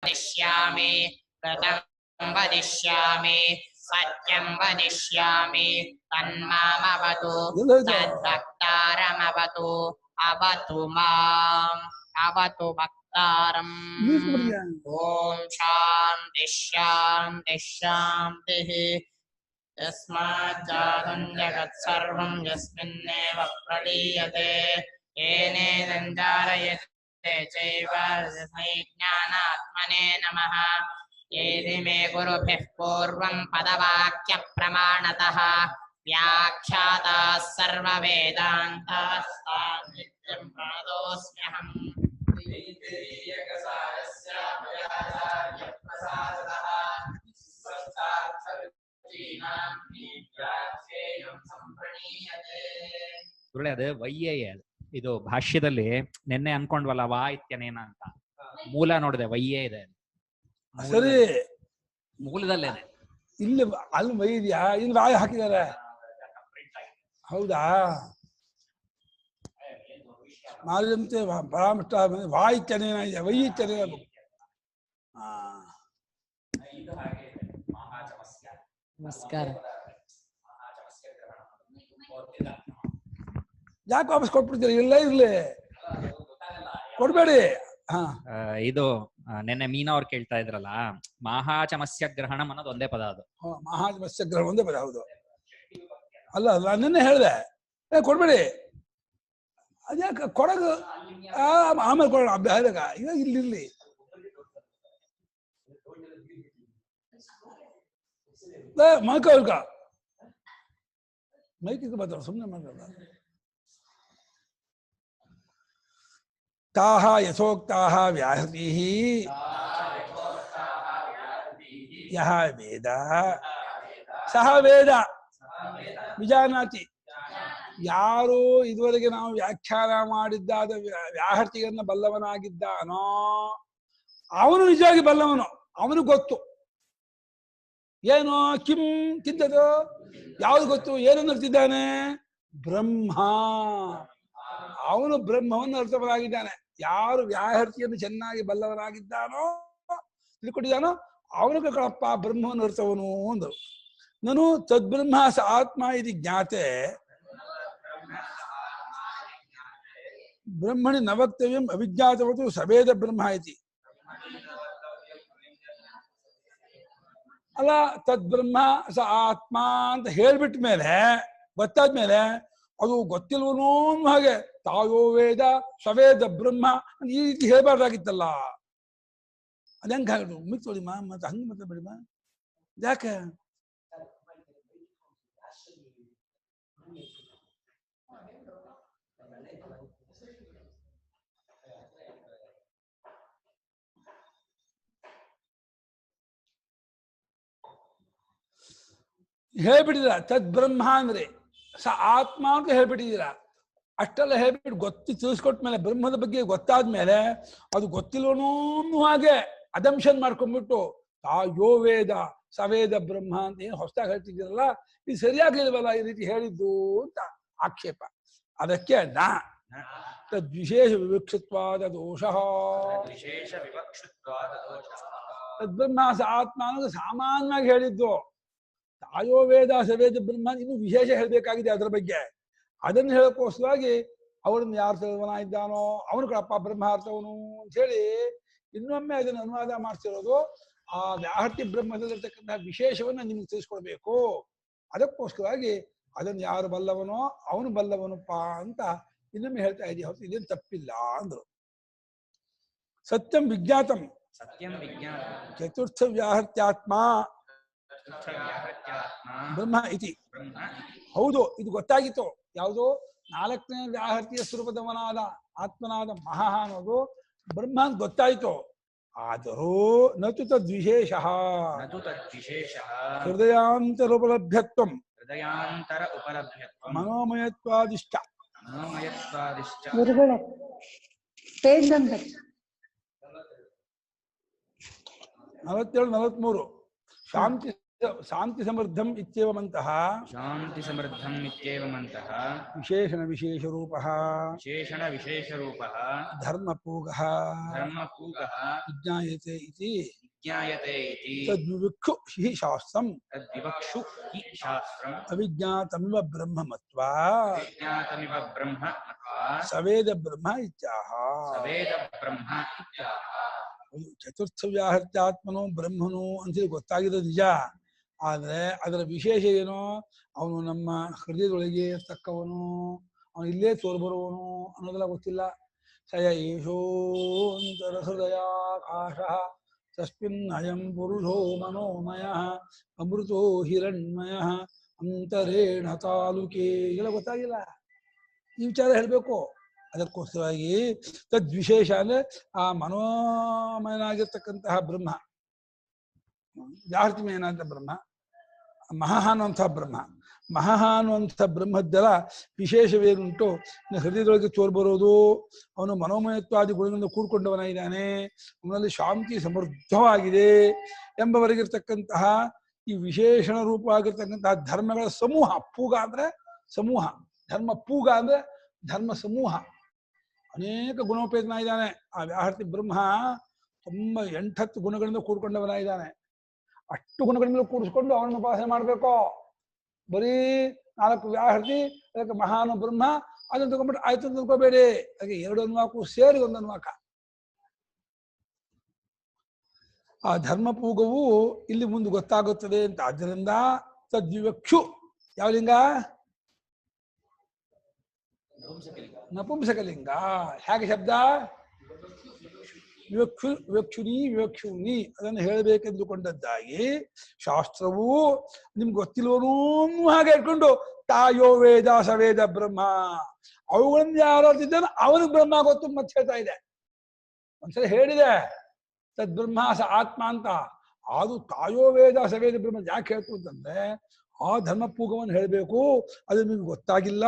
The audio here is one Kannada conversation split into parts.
वदिष्यामि व्रतं वदिष्यामि सत्यं वदिष्यामि तन्मामवतु तद्भक्तारमवतु अवतु माम् अवतु भक्तारम् ॐ शान्ति शान्ति शान्तिः यस्माज्जातं जगत्सर्वं यस्मिन्नेव प्रलीयते येनेदं धारयते चैव तस्मै ज्ञानात्मने नमः येदि मे गुरुभिः पूर्वं पदवाक्यप्रमाणतः व्याख्याताः सर्ववेदान्तास्तान् नित्यं प्रणतोऽस्म्यहम् ಗುರುಳೆ ಅದು ವೈಯೇ ಇದು ಭಾಷ್ಯದಲ್ಲಿ ನಿನ್ನೆ ಅನ್ಕೊಂಡ್ವಲ್ಲ ವಾ ಇತ್ಯನೇನ ಅಂತ ಮೂಲ ನೋಡಿದೆ ವೈಯೇ ಇದೆ ಸರಿ ಮೂಲದಲ್ಲೇನೆ ಇಲ್ಲಿ ಅಲ್ಲಿ ವೈ ಇದೆಯಾ ಇಲ್ಲಿ ವಾಯ್ ಹಾಕಿದ್ದಾರೆ ಹೌದಾ ಮಾಲಿಂತೆ ಪರಾಮೃಷ್ಟ ವಾಯ್ ಇತ್ಯನೇನ ಇದೆ ವೈ ಇತ್ಯನೇನ ನಮಸ್ಕಾರ ಯಾಕೆ ವಾಪಸ್ ಕೊಟ್ಬಿಡ್ತೀರಿ ಇಲ್ಲ ಇರ್ಲಿ ಕೊಡ್ಬೇಡಿ ಇದು ನಿನ್ನೆ ಮೀನಾ ಅವ್ರು ಕೇಳ್ತಾ ಇದ್ರಲ್ಲ ಮಹಾಚಮಸ್ಯ ಗ್ರಹಣಂ ಅನ್ನೋದು ಒಂದೇ ಪದ ಅದು ಮಹಾಚಮಸ್ಯ ಗ್ರಹಣ ಒಂದೇ ಪದ ಹೌದು ಅಲ್ಲ ನಾನು ನಿನ್ನೆ ಹೇಳಿದೆ ಕೊಡ್ಬೇಡಿ ಅದ್ಯಾಕೆ ಕೊಡಗು ಆಮೇಲೆ ಕೊಡೋಣ ಅಭ್ಯಾಸ ಈಗ ಇಲ್ಲಿ ಮೈಕ ಮೈಕಿಗೆ ಬರ್ತಾವ ಸುಮ್ಮನೆ ಮಾತಾಡ ತಾಹ ಯಥೋಕ್ತಾಹ ವ್ಯಾಹೃತಿಃ ಯಹ ವೇದ ಸಹ ವೇದ ವಿಜಾನಾತಿ ಯಾರು ಇದುವರೆಗೆ ನಾವು ವ್ಯಾಖ್ಯಾನ ಮಾಡಿದ್ದಾದ ವ್ಯಾಹೃತಿಯನ್ನು ಬಲ್ಲವನಾಗಿದ್ದಾನೋ ಅವನು ನಿಜವಾಗಿ ಬಲ್ಲವನು ಅವನು ಗೊತ್ತು ಏನು ಕಿಂ ತಿದ್ದದು ಯಾವುದು ಗೊತ್ತು ಏನನ್ನು ಅರ್ತಿದ್ದಾನೆ ಬ್ರಹ್ಮ ಅವನು ಬ್ರಹ್ಮವನ್ನು ಅರ್ಥವನಾಗಿದ್ದಾನೆ ಯಾರು ವ್ಯಾಹೃತಿಯನ್ನು ಚೆನ್ನಾಗಿ ಬಲ್ಲವನಾಗಿದ್ದಾನೋ ತಿಳ್ಕೊಂಡಿದ್ದಾನೋ ಅವನು ಕಳಪ್ಪ ಬ್ರಹ್ಮವನ್ನು ಅರ್ಥವನು ಅಂದರು ನಾನು ತದ್ಬ್ರಹ್ಮ ಸ ಆತ್ಮ ಇದು ಜ್ಞಾತೆ ಬ್ರಹ್ಮಣಿ ನ ವಕ್ತವ್ಯಂ ಅವಿಜ್ಞಾತವತು ಸವೇದ ಬ್ರಹ್ಮ ಇತಿ ಅಲ್ಲ ತದ್ಬ್ರಹ್ಮ ಸ ಆತ್ಮ ಅಂತ ಹೇಳ್ಬಿಟ್ಟ ಮೇಲೆ ಗೊತ್ತಾದ್ಮೇಲೆ ಅದು ಗೊತ್ತಿಲ್ವನೋ ಹಾಗೆ ತಾಯೋ ವೇದ ಸವೇದ ಬ್ರಹ್ಮ ಈ ರೀತಿ ಹೇಳ್ಬಾರ್ದಾಗಿತ್ತಲ್ಲ ಅದಂಗ ಮಿತ್ತೋಡಿ ಮತ್ತೆ ಹಂಗ ಮಾತಾಡ್ಬೇಡಿ ಯಾಕೆ ಹೇಳ್ಬಿಟ್ಟಿದ್ದೀರ ತದ್ಬ್ರಹ್ಮ ಅಂದ್ರೆ ಸ ಆತ್ಮ ಅಂತ ಹೇಳ್ಬಿಟ್ಟಿದ್ದೀರ ಅಷ್ಟೆಲ್ಲ ಹೇಳ್ಬಿಟ್ಟು ತಿಳಿಸ್ಕೊಟ್ಮೇಲೆ ಬ್ರಹ್ಮದ ಬಗ್ಗೆ ಗೊತ್ತಾದ್ಮೇಲೆ ಅದು ಗೊತ್ತಿಲ್ವನೋ ಹಾಗೆ ಅದಂಶನ್ ಮಾಡ್ಕೊಂಡ್ಬಿಟ್ಟು ಯೋ ವೇದ ಸವೇದ ಬ್ರಹ್ಮ ಅಂತ ಏನು ಹೊಸದಾಗಿ ಹೇಳ್ತಿದ್ದೀರಲ್ಲ ಇದು ಸರಿಯಾಗಿಲ್ವಲ್ಲ ಈ ರೀತಿ ಹೇಳಿದ್ದು ಅಂತ ಆಕ್ಷೇಪ ಅದಕ್ಕೆ ತದ್ವಿಶೇಷ ವಿವಕ್ಷತ್ವಾದ ದೋಷ ತದ್ಬ್ರಹ್ಮ ಸ ಆತ್ಮ ಅನ್ನೋದು ಸಾಮಾನ್ಯವಾಗಿ ಹೇಳಿದ್ದು ತಾಯೋ ವೇದ ಸವೇದ ಬ್ರಹ್ಮ ಇನ್ನು ವಿಶೇಷ ಹೇಳ್ಬೇಕಾಗಿದೆ ಅದರ ಬಗ್ಗೆ ಅದನ್ನು ಹೇಳೋಕ್ಕೋಸ್ಕರವಾಗಿ ಅವರನ್ನು ಯಾರು ಸರ್ವನ ಇದ್ದಾನೋ ಅವನು ಕಳಪ್ಪ ಬ್ರಹ್ಮಾರ್ಥವನು ಅಂತ ಹೇಳಿ ಇನ್ನೊಮ್ಮೆ ಅದನ್ನು ಅನುವಾದ ಮಾಡ್ತಿರೋದು ಆ ವ್ಯಾಹೃತಿ ಬ್ರಹ್ಮದಲ್ಲಿರ್ತಕ್ಕಂತಹ ವಿಶೇಷವನ್ನ ನಿಮ್ಗೆ ತಿಳಿಸ್ಕೊಡ್ಬೇಕು ಅದಕ್ಕೋಸ್ಕರವಾಗಿ ಅದನ್ನು ಯಾರು ಬಲ್ಲವನೋ ಅವನು ಬಲ್ಲವನಪ್ಪ ಅಂತ ಇನ್ನೊಮ್ಮೆ ಹೇಳ್ತಾ ಇದೀವಿ ಹೊರತು ಇದೇನು ತಪ್ಪಿಲ್ಲ ಅಂದ್ರು ಸತ್ಯಂ ವಿಜ್ಞಾತಂ ಚತುರ್ಥ ವ್ಯಾಹೃತ್ಯಾತ್ಮ ಬ್ರಹ್ಮ ಇತಿ ಹೌದು ಇದು ಗೊತ್ತಾಗಿತ್ತು ಯಾವುದು ನಾಲ್ಕನೇ ವ್ಯಾಹೃತಿಯ ಸ್ವರೂಪದವನಾದ ಆತ್ಮನಾದ ಮಹಾ ಅನ್ನೋದು ಬ್ರಹ್ಮ ಅಂತ ಗೊತ್ತಾಯ್ತು ಆದರೂ ನತು ತದ್ವಿಶೇಷ ಹೃದಯಾಂತರೋಪಲಭ್ಯತ್ವಂ ಮನೋಮಯತ್ವಾದಿಷ್ಟ ಗುರುಗಳೇ ಪೇಜ್ ನಂಬರ್ 47-43 ಶಾಂತಿ ಶಾಂತಿ ಸಮೃದ್ಧಂ ಇತ್ಯೇವಮಂತಹ ಶಾಂತಿ ಸಮೃದ್ಧಂ ಇತ್ಯೇವಮಂತಹ ವಿಶೇಷಣ ವಿಶೇಷ ರೂಪಃ ವಿಶೇಷಣ ವಿಶೇಷ ರೂಪಃ ಧರ್ಮಪೂಗಃ ಧರ್ಮಪೂಗಃ ವಿಜ್ಞಾಯತೆ ಇತಿ ವಿಜ್ಞಾಯತೆ ಇತಿ ತದ್ವಿವಕ್ಷು ಹಿ ಶಾಸ್ತ್ರಂ ತದ್ವಿವಕ್ಷು ಹಿ ಶಾಸ್ತ್ರಂ ಅವಿಜ್ಞಾತಮಿವ ಬ್ರಹ್ಮ ಮತ್ವಾ ವಿಜ್ಞಾತಮಿವ ಬ್ರಹ್ಮ ಮತ್ವಾ ಸವೇದ ಬ್ರಹ್ಮ ಇತ್ಯಾಹ. ಸವೇದ ಬ್ರಹ್ಮ ಇತ್ಯಾಹ. ಚತುರ್ಥ ವ್ಯಾಹೃತ್ಯಾತ್ಮನು ಬ್ರಹ್ಮನು ಅಂತೇಳಿ ಗೊತ್ತಾಗಿರೋದು ನಿಜ. ಆದ್ರೆ ಅದರ ವಿಶೇಷ ಏನೋ, ಅವನು ನಮ್ಮ ಹೃದಯದೊಳಗೆ ಇರ್ತಕ್ಕವನು, ಅವನು ಇಲ್ಲೇ ತೋರ್ಬರುವವನು ಅನ್ನೋದೆಲ್ಲ ಗೊತ್ತಿಲ್ಲ. ಸಯ ಏಷೋಂತರ ಹೃದಯಾಕಾಶ ತಸ್ಮಿನ್ ಅಯಂ ಪುರುಷೋ ಮನೋಮಯ ಅಮೃತೋ ಹಿರಣ್ಮಯ ಅಂತರೇಣ ತಾಲುಕೆ ಇದೆಲ್ಲ ಗೊತ್ತಾಗಿಲ್ಲ. ಈ ವಿಚಾರ ಹೇಳಬೇಕು. ಅದಕ್ಕೋಸ್ಕರವಾಗಿ ತದ್ವಿಶೇಷ ಅಂದ್ರೆ ಆ ಮನೋಮಯನಾಗಿರ್ತಕ್ಕಂತಹ ಬ್ರಹ್ಮ, ವ್ಯಾಹೃತಿಮಯನಾದ ಬ್ರಹ್ಮ, ಮಹಃ ಅನ್ನುವಂಥ ಬ್ರಹ್ಮ, ಮಹಃ ಅನ್ನುವಂಥ ಬ್ರಹ್ಮದ್ದೆಲ್ಲ ವಿಶೇಷವೇನುಂಟು, ಹೃದಯದೊಳಗೆ ತೋರ್ಬರೋದು, ಅವನು ಮನೋಮಯತ್ವಾದಿ ಗುಣಗಳಿಂದ ಕೂಡ್ಕೊಂಡವನಾಗಿದ್ದಾನೆ, ಅವನಲ್ಲಿ ಶಾಂತಿ ಸಮೃದ್ಧವಾಗಿದೆ ಎಂಬವರೆಗಿರ್ತಕ್ಕಂತಹ ಈ ವಿಶೇಷಣ ರೂಪವಾಗಿರ್ತಕ್ಕಂತಹ ಧರ್ಮಗಳ ಸಮೂಹ. ಪೂಗ ಅಂದ್ರೆ ಸಮೂಹ, ಧರ್ಮ ಪೂಗ ಅಂದ್ರೆ ಧರ್ಮ ಸಮೂಹ. ಅನೇಕ ಗುಣೋಪೇತನಾಗಿದ್ದಾನೆ ಆ ವ್ಯಾಹೃತಿ ಬ್ರಹ್ಮ. 8 ಗುಣಗಳಿಂದ ಕೂಡ್ಕೊಂಡವನಾಗಿದ್ದಾನೆ. ಅಷ್ಟು ಗುಣಗಳಿಂದ ಕೂಡಿಸ್ಕೊಂಡು ಅವನನ್ನು ಉಪಾಸನೆ ಮಾಡಬೇಕು. ಬರೀ 4 ವ್ಯಾಹೃತಿ, ಅದಕ್ಕೆ ಮಹಾನು ಬ್ರಹ್ಮ ಅದನ್ನು ತಗೊಂಡ್ಬಿಟ್ಟು ಆಯ್ತು ಅಂತ ತಿಳ್ಕೋಬೇಡಿ. ಅದಕ್ಕೆ 2 ಅನ್ವಾಕು ಸೇರಿ 1 ಅನ್ವಾಕ. ಆ ಧರ್ಮಪೂಗವು ಇಲ್ಲಿ ಮುಂದೆ ಗೊತ್ತಾಗುತ್ತದೆ ಅಂತ. ಆದ್ದರಿಂದ ತದ್ವಿವಕ್ಷು ಯಾವ ಲಿಂಗ? ನಪುಂಸಕಲಿಂಗ. ಹೇಗೆ ಶಬ್ದ? ವಿವಕ್ಷುನಿ ವಿವಕ್ಷುನಿ ಅದನ್ನು ಹೇಳಬೇಕೆಂದುಕೊಂಡದ್ದಾಗಿ ಶಾಸ್ತ್ರವು ನಿಮ್ಗೆ ಗೊತ್ತಿಲ್ವನೂ ಹಾಗೆ ಇಟ್ಕೊಂಡು ತಾಯೋ ವೇದ ಸವೇದ ಬ್ರಹ್ಮ, ಅವುಗಳನ್ನು ಯಾರು ಇದ್ದಾನೋ ಅವನಿಗೆ ಬ್ರಹ್ಮ ಗೊತ್ತು ಮತ್ತೆ ಹೇಳ್ತಾ ಇದೆ. ಒಂದ್ಸಲ ಹೇಳಿದೆ ತದ್ಬ್ರಹ್ಮ ಸ ಆತ್ಮ ಅಂತ. ಅದು ತಾಯೋ ವೇದ ಸವೇದ ಬ್ರಹ್ಮ ಯಾಕೆ ಹೇಳ್ತು ಅಂತಂದ್ರೆ ಆ ಧರ್ಮಪೂಗವನ್ನು ಹೇಳಬೇಕು. ಅದು ನಿಮ್ಗೆ ಗೊತ್ತಾಗಿಲ್ಲ,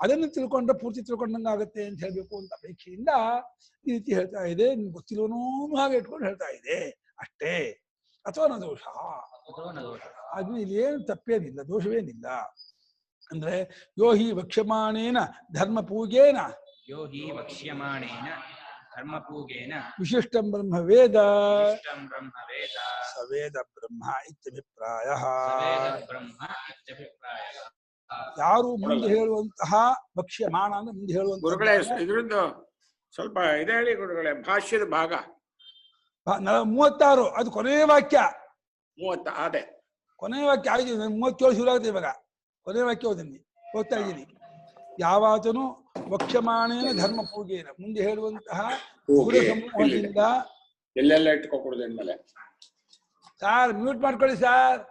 ಅದನ್ನು ತಿಳ್ಕೊಂಡ್ರೆ ಪೂರ್ತಿ ತಿಳ್ಕೊಂಡಂಗೆ ಆಗುತ್ತೆ ಅಂತ ಹೇಳ್ಬೇಕು ಅಂತ ಅಪೇಕ್ಷೆಯಿಂದ ಈ ರೀತಿ ಹೇಳ್ತಾ ಇದೆ. ನಿಮ್ಗೆ ಗೊತ್ತಿಲ್ಲವನೂ ಹಾಗೆ ಇಟ್ಕೊಂಡು ಹೇಳ್ತಾ ಇದೆ ಅಷ್ಟೇ. ಅಥವಾ ನ ದೋಷ, ಅದು ಇಲ್ಲಿ ಏನು ತಪ್ಪೇನಿಲ್ಲ, ದೋಷವೇನಿಲ್ಲ. ಅಂದ್ರೆ ಯೋ ಹಿ ವಕ್ಷ್ಯಮಾಣೇನ ಧರ್ಮಪೂಗೇನ ಯೋ ಹಿ ವಕ್ಷ್ಯಮಾಣೇನ ಧರ್ಮಪೂಗೇನ ವಿಶಿಷ್ಟಂ ಬ್ರಹ್ಮ ವೇದ ವಿಶಿಷ್ಟಂ ಬ್ರಹ್ಮ ವೇದ ಸವೇದ ಬ್ರಹ್ಮ ಇತ್ಯಭಿಪ್ರಾಯ. ಸವೇದ ಬ್ರಹ್ಮ ಇತ್ಯಭಿಪ್ರಾಯ. ಯಾರು ಮುಂದೆ ಹೇಳುವಂತಹ ವಕ್ಷ್ಯಮಾಣ ಅಂದ್ರೆ ಮುಂದೆ ಹೇಳುವಂತಹ ಗುರುಗಳೇ, ಇದ್ರದ್ದು ಸ್ವಲ್ಪ ಇದೆ ಹೇಳಿ ಗುರುಗಳೇ. ಭಾಷ್ಯದ ಭಾಗ 36 ಅದು ಕೊನೆಯ ವಾಕ್ಯ. 30 ಅದೇ ಕೊನೆಯ ವಾಕ್ಯ ಆಗಿದೆ. 37 ಶುರು ಆಗುತ್ತೆ ಇವಾಗ. ಕೊನೆಯ ವಾಕ್ಯ ಓದ್ತಾ ಇದ್ದೀನಿ. ಯಾವಾತನು ವಕ್ಷ್ಯಮಾಣೇನ ಧರ್ಮ ಪೂಗೇನ ಮುಂದೆ ಹೇಳುವಂತಹ ಗುರು ಸಮೂಹದಿಂದ. ಎಲ್ಲೆಲ್ಲ ಇಟ್ಕೊಕೊಡುದು ಅಂದ್ಮೇಲೆ ಸಾರ್ ಮ್ಯೂಟ್ ಮಾಡ್ಕೊಳ್ಳಿ ಸಾರ್.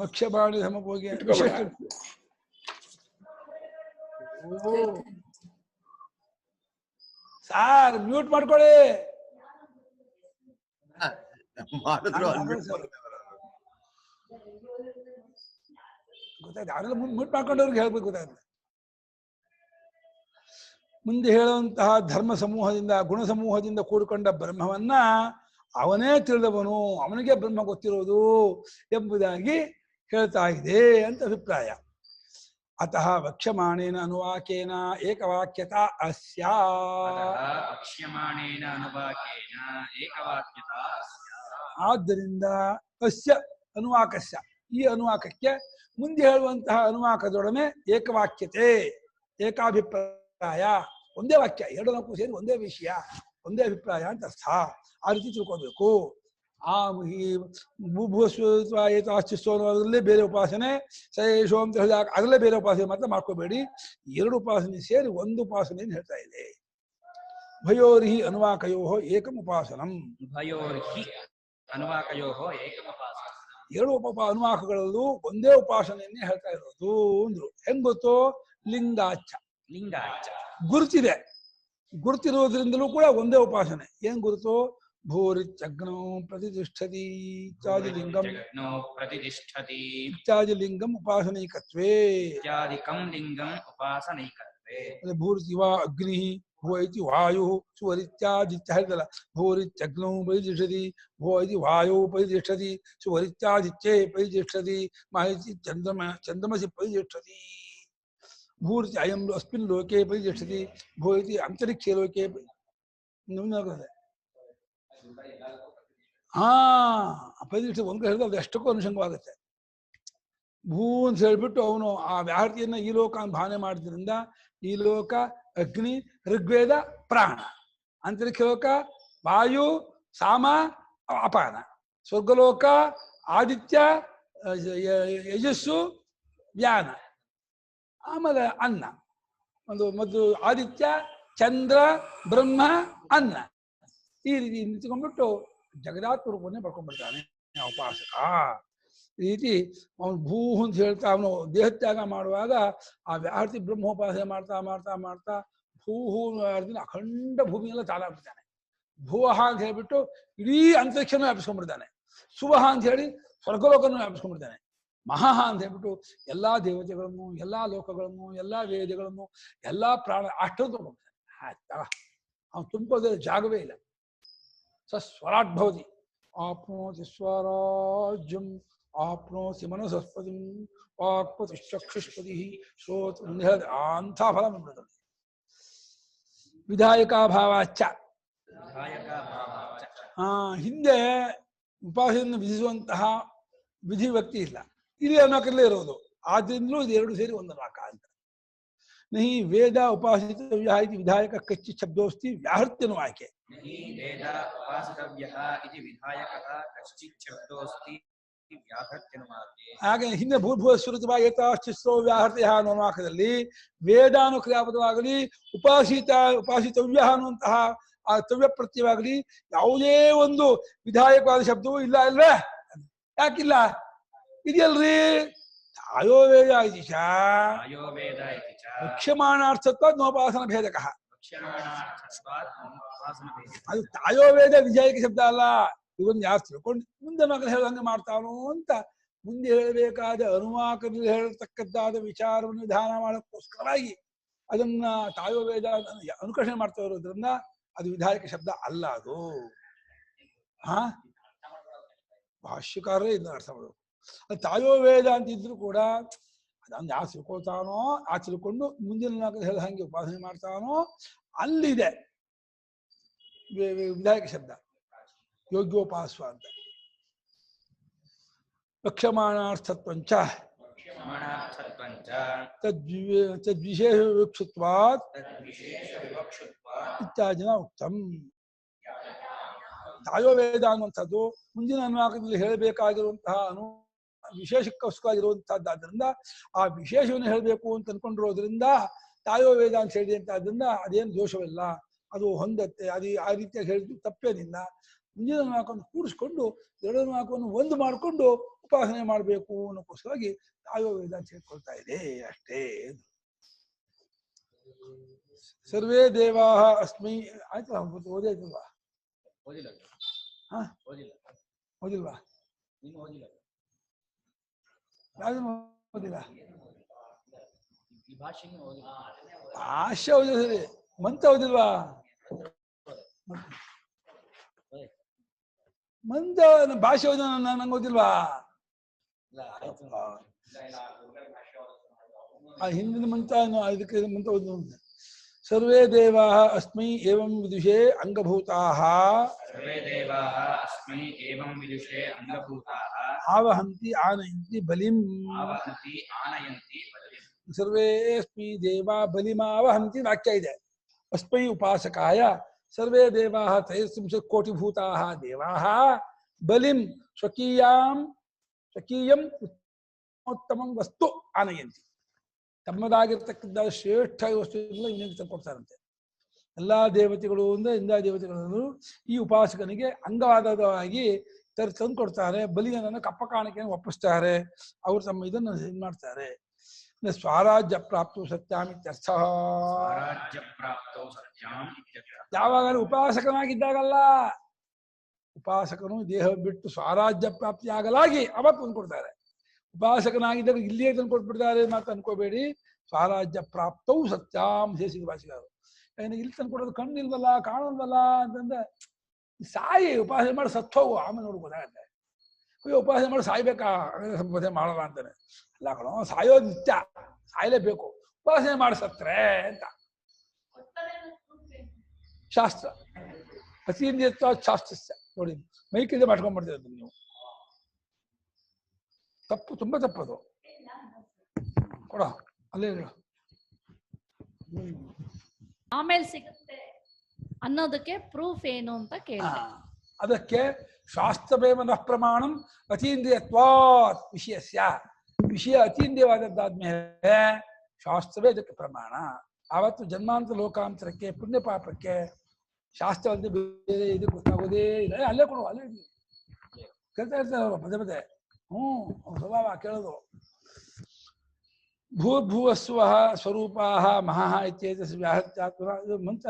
ವಕ್ಷ್ಯಮಾಣಿ ಧರ್ಮ ಪೂಗೇನ ಸಾರ್ ಮ್ಯೂಟ್ ಮಾಡ್ಕೊಳ್ಳಿ. ಗೊತ್ತಾಯ್ತು, ಅವರೆಲ್ಲ ಮ್ಯೂಟ್ ಮಾಡ್ಕೊಂಡವ್ರಿಗೆ ಹೇಳ್ಬೇಕು. ಗೊತ್ತಾಯ್ತು. ಮುಂದೆ ಹೇಳುವಂತಹ ಧರ್ಮ ಸಮೂಹದಿಂದ ಗುಣ ಸಮೂಹದಿಂದ ಕೂಡಿಕೊಂಡ ಬ್ರಹ್ಮವನ್ನ ಅವನೇ ತಿಳಿದವನು, ಅವನಿಗೆ ಬ್ರಹ್ಮ ಗೊತ್ತಿರೋದು ಎಂಬುದಾಗಿ ಹೇಳ್ತಾ ಇದೆ ಅಂತ ಅಭಿಪ್ರಾಯ. ಅತಃ ವಕ್ಷ್ಯಮಾಣೇನ ಅನುವಾಕೇನ ಏಕವಾಕ್ಯತಾ ಅಸ್ಯಾ. ವಕ್ಷ್ಯಮಾಣೇನ ಅನುವಾಕೇನ ಏಕವಾಕ್ಯತಾ ಅಸ್ಯಾ. ಆದ್ದರಿಂದ ಅಸ್ಯ ಅನುವಾಕಸ್ಯ, ಈ ಅನುವಾಕಕ್ಕೆ ಮುಂದೆ ಹೇಳುವಂತಹ ಅನುವಾಕದೊಡನೆ ಏಕವಾಕ್ಯತೆ, ಏಕಾಭಿಪ್ರಾಯ, ಒಂದೇ ವಾಕ್ಯ, 2 ನಾಲ್ಕು ಸೇರಿ ಒಂದೇ ವಿಷಯ, ಒಂದೇ ಅಭಿಪ್ರಾಯ ಅಂತ ಅರ್ಥ. ಆ ರೀತಿ ತಿಳ್ಕೋಬೇಕು. ಆ ಈ ಭೂಭುವಸ್ವಾಸ್ತಿಸ್ವ ಅದರಲ್ಲೇ ಬೇರೆ ಉಪಾಸನೆ, ಸಯೇಶೋ ಅಂತ ಹೇಳಿದಾಗ ಅದರಲ್ಲೇ ಬೇರೆ ಉಪಾಸನೆ ಮಾತ್ರ ಮಾಡ್ಕೋಬೇಡಿ. 2 ಉಪಾಸನೆ ಸೇರಿ ಒಂದು ಉಪಾಸನೆಯನ್ನು ಹೇಳ್ತಾ ಇದೆ. ಭಯೋರ್ಹಿ ಅನುವಾಕಯೋ ಏಕಂ ಉಪಾಸನಂ. ಭಯೋರ್ಹಿ ಅನುವಾಕಯೋ ಏಕಂ ಉಪಾಸನಂ. 2 ಅನುವಾಕಗಳಲ್ಲೂ ಒಂದೇ ಉಪಾಸನೆಯನ್ನೇ ಹೇಳ್ತಾ ಇರೋದು ಅಂದ್ರು. ಹೆಂಗ್ ಗೊತ್ತು? ಲಿಂಗಾಚ, ಲಿಂಗಾಚ ಗುರುತಿದೆ. ಗುರುತಿರೋದ್ರಿಂದಲೂ ಕೂಡ ಒಂದೇ ಉಪಾಸನೆ. ಏನ್ ಗುರುತು? ಭೂರಿತ್ಯಗ್ನೋ ಪ್ರತಿಷ್ಠತಿ ಇತ್ಯಾದಿಲಿಂಗಂ ಪ್ರತಿಷ್ಠತಿ ಇತ್ಯಾದಿಲಿಂಗಂ ಉಪಾಸನೈಕತ್ವೇ. ಇತ್ಯಾದಿಕಂ ಲಿಂಗಂ ಉಪಾಸನೈಕತ್ವೇ. ಭೂರ್ತಿವ ಅಗ್ನಿ ಭೋ ಇತಿ ವಾಯು ಸುವರಿತ್ಯಾದಿತ್ಯ ಹೇಳಿದಲ್ಲ ಭೂರಿತ್ಯಗ್ನೌ ಪರಿತಿಷ್ಠತಿ ಭೋ ಇತಿ ವಾಯು ಪರಿತಿಷ್ಠತಿ ಸುವರಿತ್ಯಾದಿತ್ಯೇ ಪರಿತಿಷ್ಠತಿ ಮಾಹಿತಿ ಚಂದ್ರಮಸಿ ಪರಿತಿಷ್ಠತಿ ಭೂರಿತಿ ಅಯಂ ಅಸ್ಮಿನ್ ಲೋಕೆ ಪರಿತಿಷ್ಠತಿ ಭೋ ಇತಿ ಅಂತರಿಕ್ಷೇ ಲೋಕೆ ಪರಿತಿಷ್ಠ ಒಂದು ಹೇಳಿದ್ರೆ ಅದು ಎಷ್ಟಕ್ಕೂ ಅನುಷಂಗವಾಗುತ್ತೆ. ಭೂ ಅಂತ ಹೇಳ್ಬಿಟ್ಟು ಅವನು ಆ ವ್ಯಾಹೃತಿಯನ್ನ ಈ ಲೋಕ ಭಾವನೆ ಮಾಡಿದ್ರಿಂದ ಈ ಲೋಕ ಅಗ್ನಿ ಋಗ್ವೇದ ಪ್ರಾಣ, ಅಂತರಿಕ್ಷ ಲೋಕ ವಾಯು ಸಾಮ ಅಪಾನ, ಸ್ವರ್ಗಲೋಕ ಆದಿತ್ಯ ಯಜಸ್ಸು ವ್ಯಾನ, ಆಮೇಲೆ ಅನ್ನ ಒಂದು ಮೊದಲು ಆದಿತ್ಯ ಚಂದ್ರ ಬ್ರಹ್ಮ ಅನ್ನ, ಈ ರೀತಿ ನಿಂತ್ಕೊಂಡ್ಬಿಟ್ಟು ಜಗದಾತ್ಮ ರೂಪವನ್ನೇ ಪಡ್ಕೊಂಡ್ಬಿಡ್ತಾನೆ ಉಪಾಸಕ. ಈ ರೀತಿ ಅವನು ಭೂ ಅಂತ ಹೇಳ್ತಾ ಅವನು ದೇಹತ್ಯಾಗ ಮಾಡುವಾಗ ಆ ವ್ಯಾಹೃತಿ ಬ್ರಹ್ಮೋಪಾಸನೆ ಮಾಡ್ತಾ ಮಾಡ್ತಾ ಮಾಡ್ತಾ ಭೂಹೂ ಅಖಂಡ ಭೂಮಿಯೆಲ್ಲ ತಾಲಾಗ್ಬಿಡ್ತಾನೆ. ಭೂವಹ ಅಂತ ಹೇಳ್ಬಿಟ್ಟು ಇಡೀ ಅಂತರಿಕ್ಷನೂ ವ್ಯಾಪಿಸ್ಕೊಂಡ್ಬಿಡ್ತಾನೆ. ಸುವಹ ಅಂತ ಹೇಳಿ ಸ್ವರ್ಗಲೋಕನೂ ವ್ಯಾಪಿಸ್ಕೊಂಡ್ಬಿಡ್ತಾನೆ. ಮಹಾ ಅಂತ ಹೇಳ್ಬಿಟ್ಟು ಎಲ್ಲಾ ದೇವತೆಗಳನ್ನು, ಎಲ್ಲಾ ಲೋಕಗಳನ್ನು, ಎಲ್ಲಾ ವೇದಗಳನ್ನು, ಎಲ್ಲಾ ಪ್ರಾಣ ಅಷ್ಟನ್ನು ತಗೊಂಡ್ಬಿಡ್ತಾನೆ. ಅವನು ತುಂಬೋದೇ ಜಾಗವೇ ಇಲ್ಲ. ಸ್ವರಾಟ್ ಭವತಿ ಆಪ್ನೋತಿ ಸ್ವರಾಜ್ಯಂ ಆಪ್ನೋತಿ ಮನಸಸ್ಪತಿ ವಾಕ್ಪತಿ ಚಕ್ಷುಷ್ಪತಿ ಶ್ರೋತ ಅಂಥ ಫಲ ಬಂದ್ಬಿಡ್ತದೆ. ವಿಧಾಯಕಾಭಾವಾಚ ಹಿಂದೆ ಉಪಾಸನೆಯನ್ನು ವಿಧಿಸುವಂತಹ ವಿಧಿವಕ್ತಿ ಇಲ್ಲ, ಇಲ್ಲಿ ಅನ್ನೋಕಲ್ಲೇ ಇರೋದು. ಆದ್ರಿಂದಲೂ ಇದು ಎರಡು ಸೇರಿ ಒಂದು ನಾಕ ಅಂತ. ನಹಿ ವೇದ ಉಪಾಸಿತವ್ಯ ಇತಿ ವಿಧಾಯಕ ಕಚ್ಚಿ ಶಬ್ದೋಸ್ತಿ ವ್ಯಾಹೃತ್ಯನು ಆಯ್ಕೆ. ಹಾಗೆ ಹಿಂದೆ ಭೂರ್ಭುವ ಸುರತವಾ ಏತಾಶ್ಚಿಸ್ರೋ ವ್ಯಾಹೃತ್ಯ ಅನ್ನೋ ನಾಕದಲ್ಲಿ ವೇದಾನು ಕ್ರಿಯಾಪದವಾಗಲಿ ಉಪಾಸಿತವ್ಯ ಅನ್ನುವಂತಹ ಆ ತವ್ಯ ಪ್ರತ್ಯವಾಗಲಿ ಯಾವುದೇ ಒಂದು ವಿಧಾಯಕವಾದ ಶಬ್ದವೂ ಇಲ್ಲ ಅಲ್ವೇ? ಯಾಕಿಲ್ಲ? ಇದೆಯಲ್ರಿ ಆಯೋವೇದ ವಕ್ಷ್ಯಮಾಣಾರ್ಥತ್ವ ನೋಪಾಸನ ಭೇದಕ. ಅದು ಆಯೋವೇದ ವಿಧಾಯಕ ಶಬ್ದ ಅಲ್ಲ. ಇವನ್ ಯಾರು ತಿಳ್ಕೊಂಡು ಮುಂದೆ ಮಗನ ಹೇಳಂಗೆ ಮಾಡ್ತಾನೋ ಅಂತ ಮುಂದೆ ಹೇಳಬೇಕಾದ ಅನುವಾಕದಲ್ಲಿ ಹೇಳತಕ್ಕದ್ದಾದ ವಿಚಾರವನ್ನು ವಿಧಾನ ಮಾಡೋಕ್ಕೋಸ್ಕರವಾಗಿ ಅದನ್ನ ತಾಯೋವೇದ ಅನುಕರ್ಷಣೆ ಮಾಡ್ತಾ ಇರೋದ್ರಿಂದ ಅದು ವಿಧಾಯಕ ಶಬ್ದ ಅಲ್ಲ. ಅದು ಭಾಷ್ಯಕಾರರೇ ಇದನ್ನ ಅರ್ಥ ಮಾಡಬೇಕು. ಅದು ತಾಯೋವೇದ ಅಂತಿದ್ರು ಕೂಡ ಅದನ್ನು ಯಾರು ತಿಳ್ಕೊಳ್ತಾನೋ ಆ ತಿಳ್ಕೊಂಡು ಮುಂದಿನ ಹೇಳ ಹಂಗೆ ಉಪಾಸನೆ ಮಾಡ್ತಾನೋ ಅಲ್ಲಿದೆ ವಿಧಾಯಕ ಶಬ್ದ ಯೋಗ್ಯೋಪಾಸ್ವ ಅಂತ. ವಕ್ಷ್ಯಮಾಣಾರ್ಥತ್ವಂಚ ತದ್ವಿಶೇಷ ವಿವಕ್ಷತ್ವಾತ್ ಇತ್ಯಾದಿನ ಉಕ್ತಂ. ತಾಯೋವೇದ ಅನ್ನುವಂಥದ್ದು ಮುಂದಿನ ಅನುವಾಕದಲ್ಲಿ ಹೇಳಬೇಕಾಗಿರುವಂತಹ ವಿಶೇಷಕ್ಕೋಸ್ಕರವಾಗಿರುವಂತಹದ್ದಾದ್ರಿಂದ ಆ ವಿಶೇಷವನ್ನು ಹೇಳಬೇಕು ಅಂತ ಅನ್ಕೊಂಡಿರೋದ್ರಿಂದ ತಾಯೋವೇದ ಅಂತ ಹೇಳಿದೆ ಅಂತ ಆದ್ರಿಂದ ಅದೇನು ದೋಷವಿಲ್ಲ, ಅದು ಹೊಂದತ್ತೆ. ಅದು ಆ ರೀತಿಯಾಗಿ ಹೇಳಿದ್ದು ತಪ್ಪೇನಿಲ್ಲ. ಮುಂದಿನ ಅನುವಾಕವನ್ನು ಕೂಡಿಸ್ಕೊಂಡು ಎರಡು ಅನುವಾಕವನ್ನು ಒಂದು ಮಾಡಿಕೊಂಡು ಉಪಾಸನೆ ಮಾಡಬೇಕು ಅನ್ನೋಕ್ಕೋಸ್ಕರವಾಗಿ ತಾಯೋವೇದ ಅಂತ ಹೇಳ್ಕೊಳ್ತಾ ಇದೆ ಅಷ್ಟೇ. ಸರ್ವೇ ದೇವಾ ಅಸ್ಮೈ ಆಯ್ತಲ್ಲ, ಓದಾಯ್ತಲ್ವಾ? ಓದಿಲ್ವಾ? ಯಾವ್ದನ್ನು ಓದಿಲ್ಲ? ಭಾಷೆ ಓದಿಲ್ಲ ಸರಿ, ಮಂತ್ರ ಓದಿಲ್ವಾ? ಮಂತ್ರ ಭಾಷೆ ಓದ ನಂಗೆ ಓದಿಲ್ವಾ? ಆ ಹಿಂದಿನ ಮಂತ್ರ ಇದಕ್ಕೆ ಮಂತ್ರ ಓದ. ಸರ್ವೇ ದೇವಾ ಅಸ್ಮೈ ಏವಂ ವಿದುಷೇ ಅಂಗಭೂತಾಃ ಆವಹಂತಿ ಆನಯಂತಿ ಬಲಿಂ. ಸರ್ವೇ ಅಸ್ಮೈ ದೇವಾ ಬಲಿಮಾವಹಂತಿ ವಾಕ್ಯ ಇದೆ. ಅಸ್ಮೈ ಉಪಾಸಕಾಯ ಸರ್ವೇ ದೇವಾಃ ತ್ರಯಸ್ತ್ರಿಂಶತ್ ಕೋಟಿಭೂತಾಃ ದೇವಾಃ ಬಲಿಂ ಸ್ವಕೀಯಂ ಉತ್ತಮಂ ವಸ್ತು ಆನಯಂತಿ. ತಮ್ಮದಾಗಿರ್ತಕ್ಕಂಥ ಶ್ರೇಷ್ಠ ವಸ್ತುಗಳನ್ನ ಇವನಿಗೆ ತಂದ್ಕೊಡ್ತಾರಂತೆ. ಎಲ್ಲಾ ದೇವತೆಗಳು ಅಂದ್ರೆ ಇಂದ ದೇವತೆಗಳನ್ನು ಈ ಉಪಾಸಕನಿಗೆ ಅಂಗವಾದವಾಗಿ ತಂದ್ಕೊಡ್ತಾರೆ. ಬಲಿಯನ್ನು ಕಪ್ಪ ಕಾಣಿಕೆಯನ್ನು ಒಪ್ಪಿಸ್ತಾರೆ. ಅವರು ತಮ್ಮ ಇದನ್ನು ಇದು ಮಾಡ್ತಾರೆ. ಸ್ವರಾಜ್ಯ ಪ್ರಾಪ್ತು ಸತ್ಯಾಮಿತ್ಯರ್ಥ. ಯಾವಾಗ ಉಪಾಸಕನಾಗಿದ್ದಾಗಲ್ಲ, ಉಪಾಸಕನು ದೇಹ ಬಿಟ್ಟು ಸ್ವರಾಜ್ಯ ಪ್ರಾಪ್ತಿ ಆಗಲಾಗಿ ಅವತ್ತು ತಂದ್ಕೊಡ್ತಾರೆ. ಉಪಾಸಕನಾಗಿದ್ದಾಗ ಇಲ್ಲಿಯೇ ತಂದು ಕೊಟ್ಬಿಡ್ತಾರೆ ಮಾತ್ರ ಅನ್ಕೋಬೇಡಿ. ಸ್ವರಾಜ್ಯ ಪ್ರಾಪ್ತವು ಸತ್ಯಾಂ ದೇಶಿಕ ಭಾಷೆಗಾರರು ಏನು ಇಲ್ಲಿ ತಂದು ಕೊಡೋದು ಕಣ್ಣಿಲ್ವಲ್ಲ ಕಾಣಲ್ವಲ್ಲ ಅಂತಂದ್ರೆ ಸಾಯಿ ಉಪಾಸನೆ ಮಾಡಿ ಸತ್ತೋಗು ಆಮೇಲೆ ನೋಡಿ ಗೊತ್ತಾಗತ್ತೆ. ಅಯ್ಯೋ ಉಪಾಸನೆ ಮಾಡಿ ಸಾಯ್ಬೇಕಾ ಉಪಾಸನೆ ಮಾಡಲ್ಲ ಅಂತಾನೆ. ಅಲ್ಲ ಕಣೋ, ಸಾಯೋದು ನಿತ್ಯ, ಸಾಯಲೇಬೇಕು, ಉಪಾಸನೆ ಮಾಡಿ ಸತ್ರೆ ಅಂತ ಶಾಸ್ತ್ರ. ಅತೀಂದ್ರಿಯತ್ವ ಶಾಸ್ತ್ರ ನೋಡಿ, ಮೈಕಿದೆ ಮಾಡ್ಕೊಂಡ್ಬಿಡ್ತೀರ ನೀವು. ತಪ್ಪು, ತುಂಬಾ ತಪ್ಪದು. ಕೊಡ ಅಲ್ಲೇ ಆಮೇಲೆ ಸಿಗುತ್ತೆ ಅನ್ನೋದಕ್ಕೆ ಪ್ರೂಫ್ ಏನು ಅಂತ ಕೇಳಿದೆ. ಅದಕ್ಕೆ ಶಾಸ್ತ್ರವೇವ ನ ಪ್ರಮಾಣಂ ಅತೀಂದ್ರಿಯತ್ವಾತ್ ವಿಷಯಸ್ಯ. ವಿಷಯ ಅತೀಂದ್ರಿಯವಾದದ್ದಾದ್ಮೇಲೆ ಶಾಸ್ತ್ರವೇ ಅದಕ್ಕೆ ಪ್ರಮಾಣ. ಆವತ್ತು ಜನ್ಮಾಂತರ ಲೋಕಾಂತರಕ್ಕೆ ಪುಣ್ಯ ಪಾಪಕ್ಕೆ ಶಾಸ್ತ್ರವಲ್ಲದೆ ಬೇರೆ ಇದು ಗೊತ್ತಾಗೋದೇ ಇಲ್ಲ. ಅಲ್ಲೇ ಕೊಡು, ಅಲ್ಲೇ ಕೇಳ್ತಾ ಇರ್ತಾರೆ ಅವರು ಪದೇ ಪದೇ. ಸ್ವಭಾವ ಕೇಳೋದು. ಭೂರ್ಭುವಸ್ವ ಸ್ವರೂಪಾ ಮಹಾ ಇತ್ಯೇತಸ್ ವ್ಯಾಹತ್ಯಾತ್ಮ. ಇದು ಮಂತ್ರ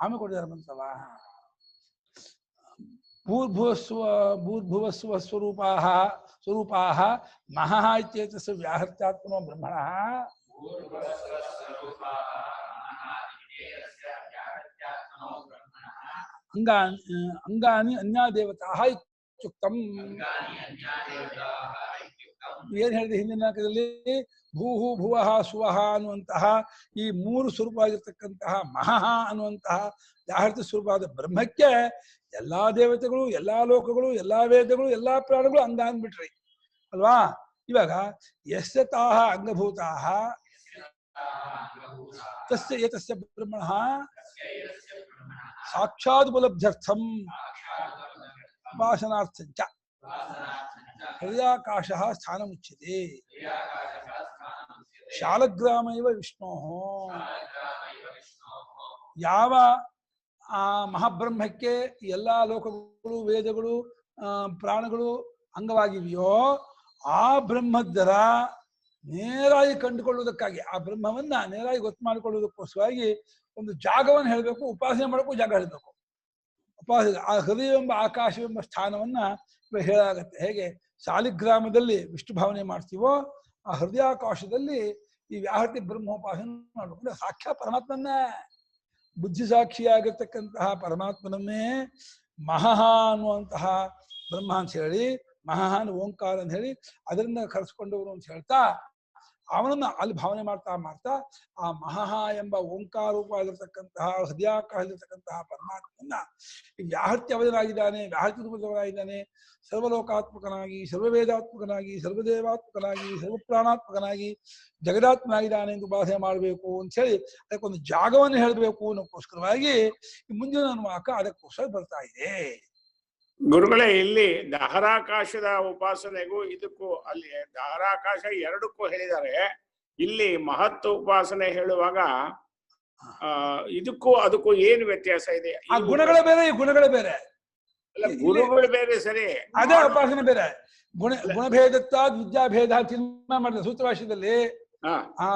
ಆಮೇಲೆ ಕೊಟ್ಟಿದ್ದಾರೆ ಮಂತ್ರವ. ಭೂರ್ಭುವಸ್ವ ಸ್ವರೂಪಾ ಮಹಾ ಇತ್ಯೇತಸ್ ವ್ಯಾಹತ್ಯಾತ್ಮನೋ ಬ್ರಹ್ಮಣಃ ಅಂಗಾನಿ ಅನ್ಯಾ ದೇವತಾ ಇತ್ಯುಕ್ತಂ. ಏನ್ ಹೇಳಿದೆ ಹಿಂದಿನ ನಾಲ್ಕದಲ್ಲಿ? ಭೂಹು ಭುವಃ ಸುವಃ ಅನ್ನುವಂತಹ ಈ ಮೂರು ಸ್ವರೂಪವಾಗಿರ್ತಕ್ಕಂತಹ ಮಹಃ ಅನ್ನುವಂತಹ ವ್ಯಾಹೃತ ಸ್ವರೂಪವಾದ ಬ್ರಹ್ಮಕ್ಕೆ ಎಲ್ಲಾ ದೇವತೆಗಳು, ಎಲ್ಲಾ ಲೋಕಗಳು, ಎಲ್ಲಾ ವೇದಗಳು, ಎಲ್ಲಾ ಪ್ರಾಣಿಗಳು ಅಂಗ ಅಂದ್ಬಿಟ್ರಿ ಅಲ್ವಾ? ಇವಾಗ ಯಸ್ಯ ತಾಹ ಅಂಗಭೂತಾಹ ತಸ್ಯ ಏತಸ್ಯ ಬ್ರಹ್ಮಣಃ ಸಾಕ್ಷಾತ್ ಉಪಲಬ್ಧ್ಯರ್ಥಂ ಉಪಾಸನಾರ್ಥಂಚ ಹೃದಯಾಕಾಶ ಸ್ಥಾನಮುಚ್ಯತೆ. ಶಾಲಗ್ರಾಮೈವ ವಿಷ್ಣೋ. ಯಾವ ಆ ಮಹಾಬ್ರಹ್ಮಕ್ಕೆ ಎಲ್ಲಾ ಲೋಕಗಳು, ವೇದಗಳು, ಪ್ರಾಣಗಳು ಅಂಗವಾಗಿವೆಯೋ ಆ ಬ್ರಹ್ಮದ್ದರ ನೇರಾಗಿ ಕಂಡುಕೊಳ್ಳುವುದಕ್ಕಾಗಿ, ಆ ಬ್ರಹ್ಮವನ್ನ ನೇರಾಗಿ ಗೊತ್ತು ಮಾಡಿಕೊಳ್ಳುವುದಕ್ಕೋಸ್ಕರವಾಗಿ ಒಂದು ಜಾಗವನ್ನು ಹೇಳಬೇಕು, ಉಪಾಸನೆ ಮಾಡಬೇಕು, ಜಾಗ ಹೇಳಬೇಕು. ಉಪಾಸನೆ ಆ ಹೃದಯವೆಂಬ ಆಕಾಶವೆಂಬ ಸ್ಥಾನವನ್ನ ಹೇಳಾಗತ್ತೆ. ಹೇಗೆ ಶಾಲಿಗ್ರಾಮದಲ್ಲಿ ವಿಷ್ಣು ಭಾವನೆ ಮಾಡ್ತೀವೋ ಆ ಹೃದಯಾಕಾಶದಲ್ಲಿ ಈ ವ್ಯಾಹೃತಿ ಬ್ರಹ್ಮೋಪಾಸನೆ ಮಾಡಬೇಕು. ಸಾಕ್ಷಾತ್ ಪರಮಾತ್ಮನ್ನೇ, ಬುದ್ಧಿ ಸಾಕ್ಷಿಯಾಗಿರ್ತಕ್ಕಂತಹ ಪರಮಾತ್ಮನನ್ನೇ ಮಹಃ ಅನ್ನುವಂತಹ ಬ್ರಹ್ಮ ಅಂತ ಹೇಳಿ, ಮಹಃ ಓಂಕಾರ ಅಂತ ಹೇಳಿ ಅದರಿಂದ ಕರೆಸ್ಕೊಂಡವರು ಅಂತ ಹೇಳ್ತಾ ಅವನನ್ನ ಅಲ್ಲಿ ಭಾವನೆ ಮಾಡ್ತಾ ಮಾಡ್ತಾ ಆ ಮಹಃ ಎಂಬ ಓಂಕಾರ ರೂಪವಾಗಿರ್ತಕ್ಕಂತಹ ಹೃದಯಾಕಾಶದಲ್ಲಿರ್ತಕ್ಕಂತಹ ಪರಮಾತ್ಮನ್ನ ಈ ವ್ಯಾಹೃತಿ ಅವಧನಾಗಿದ್ದಾನೆ, ವ್ಯಾಹೃತಿ ರೂಪದವನಾಗಿದ್ದಾನೆ, ಸರ್ವಲೋಕಾತ್ಮಕನಾಗಿ, ಸರ್ವವೇದಾತ್ಮಕನಾಗಿ, ಸರ್ವದೇವಾತ್ಮಕನಾಗಿ, ಸರ್ವಪ್ರಾಣಾತ್ಮಕನಾಗಿ, ಜಗದಾತ್ಮನಾಗಿದ್ದಾನೆ ಎಂದು ಉಪಾಸನೆ ಮಾಡಬೇಕು ಅಂತ ಹೇಳಿ ಅದಕ್ಕೊಂದು ಜಾಗವನ್ನು ಹೇಳಬೇಕು ಅನ್ನೋಕ್ಕೋಸ್ಕರವಾಗಿ ಮುಂದಿನ ಅನುವಾಕ ಅದಕ್ಕೋಸ್ಕರ ಬರ್ತಾ ಇದೆ. ಗುರುಗಳೇ, ಇಲ್ಲಿ ದಹರಾಕಾಶದ ಉಪಾಸನೆಗೂ ಇದಕ್ಕೂ ಅಲ್ಲಿ ದಹರಾಕಾಶ ಎರಡಕ್ಕೂ ಹೇಳಿದ್ದಾರೆ. ಇಲ್ಲಿ ಮಹತ್ವ ಉಪಾಸನೆ ಹೇಳುವಾಗ ಇದಕ್ಕೂ ಅದಕ್ಕೂ ಏನು ವ್ಯತ್ಯಾಸ ಇದೆ? ಆ ಗುಣಗಳೇ ಬೇರೆ, ಈ ಗುಣಗಳೇ ಬೇರೆ. ಅಲ್ಲ, ಗುರುಗಳು ಬೇರೆ, ಸರಿ, ಅದೇ ಉಪಾಸನೆ ಬೇರೆ. ಗುಣಭೇದತ್ತ ವಿದ್ಯಾಭೇದ ತೀರ್ಮಾನ ಮಾಡಿದ ಸೂತ್ರಭಾಷ್ಯದಲ್ಲಿ ಆ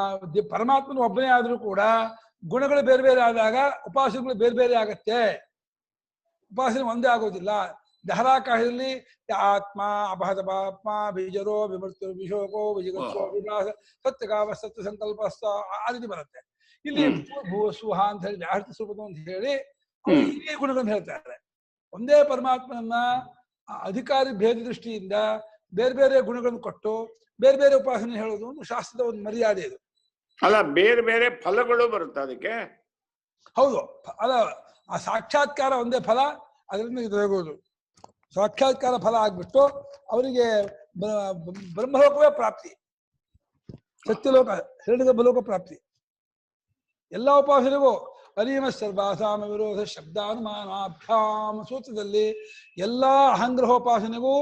ಪರಮಾತ್ಮನ ಒಬ್ಬನೇ ಆದ್ರೂ ಕೂಡ ಗುಣಗಳು ಬೇರೆ ಬೇರೆ ಆದಾಗ ಉಪಾಸನೆಗಳು ಬೇರೆ ಬೇರೆ ಆಗತ್ತೆ, ಉಪಾಸನೆ ಒಂದೇ ಆಗೋದಿಲ್ಲ. ದಹರಾಕಾಶದಲ್ಲಿ ಆತ್ಮ ಅಪಹತ ಪಾತ್ಮ ಬೀಜರೋ ವಿಮೃತ್ಯು ವಿಶೋಕೋ ವಿಜಿಗತ್ಸೋ ವಿನಾಶ ಸತ್ಯಕಾಮ ಸತ್ಯ ಸಂಕಲ್ಪ ಆ ರೀತಿ ಬರುತ್ತೆ. ಇಲ್ಲಿ ಭೂ ಸುಹ ಅಂತ ಹೇಳಿ ವ್ಯಾಹೃತಿ ಸ್ವರೂಪ ಅಂತ ಹೇಳಿ ಈ ಗುಣಗಳನ್ನು ಹೇಳ್ತಾರೆ. ಒಂದೇ ಪರಮಾತ್ಮನನ್ನ ಅಧಿಕಾರಿ ಭೇದ ದೃಷ್ಟಿಯಿಂದ ಬೇರೆ ಬೇರೆ ಗುಣಗಳನ್ನು ಕೊಟ್ಟು ಬೇರೆ ಬೇರೆ ಉಪಾಸನೆ ಹೇಳೋದು ಒಂದು ಶಾಸ್ತ್ರದ ಒಂದು ಮರ್ಯಾದೆ ಇದು. ಅಲ್ಲ, ಬೇರೆ ಬೇರೆ ಫಲಗಳು ಬರುತ್ತೆ ಅದಕ್ಕೆ. ಹೌದು, ಅಲ್ಲ, ಆ ಸಾಕ್ಷಾತ್ಕಾರ ಒಂದೇ ಫಲ, ಅದರಿಂದ ಇದು ಹೋಗೋದು ಸಾಕ್ಷಾತ್ಕಾರ ಫಲ ಆಗ್ಬಿಟ್ಟು ಅವರಿಗೆ ಬ್ರಹ್ಮಲೋಕವೇ ಪ್ರಾಪ್ತಿ, ಸತ್ಯಲೋಕ, ಹಿರಣ್ಯ ಲೋಕ ಪ್ರಾಪ್ತಿ. ಎಲ್ಲ ಉಪಾಸನೆಗೂ ಅರಿಮ ಸರ್ವಾಸಾಮ ವಿರೋಧ ಶಬ್ದಾನುಮಾನಾಭ್ಯಾಮ ಸೂತ್ರದಲ್ಲಿ ಎಲ್ಲಾ ಅಹಂಗ್ರಹೋಪಾಸನೆಗೂ